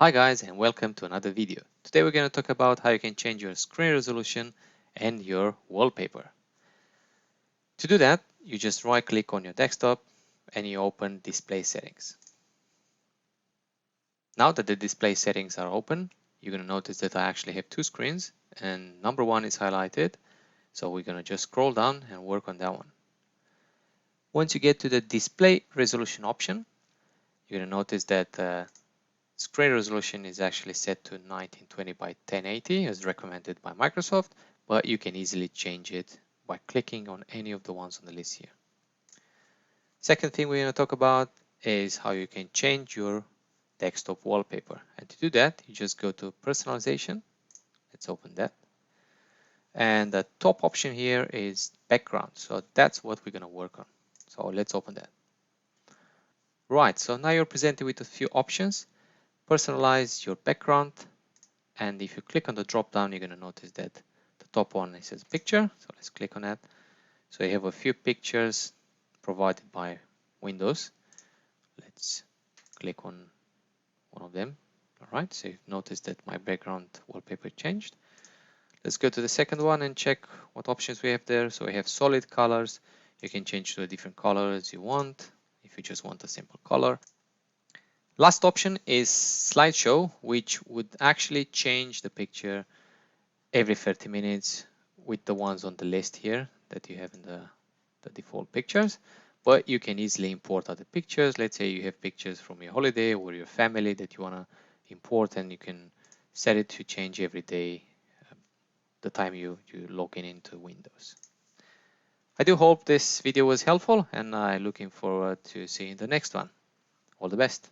Hi guys, and welcome to another video. Today we're going to talk about how you can change your screen resolution and your wallpaper. To do that, you just right click on your desktop and you open display settings. Now that the display settings are open, you're going to notice that I actually have two screens and number one is highlighted. So we're going to just scroll down and work on that one. Once you get to the display resolution option, you're going to notice that screen resolution is actually set to 1920 by 1080 as recommended by Microsoft, but you can easily change it by clicking on any of the ones on the list here. Second thing we're going to talk about is how you can change your desktop wallpaper. And to do that, you just go to personalization. Let's open that. And the top option here is background. So that's what we're going to work on. So let's open that. Right, so now you're presented with a few options. Personalize your background, and if you click on the drop down, you're going to notice that the top one says picture. So let's click on that. So you have a few pictures provided by Windows. Let's click on one of them. All right, so you've noticed that my background wallpaper changed. Let's go to the second one and check what options we have there. So we have solid colors. You can change to a different color as you want if you just want a simple color. Last option is slideshow, which would actually change the picture every 30 minutes with the ones on the list here that you have in the default pictures. But you can easily import other pictures. Let's say you have pictures from your holiday or your family that you want to import, and you can set it to change every day the time you log in into Windows. I do hope this video was helpful, and I'm looking forward to seeing the next one. All the best.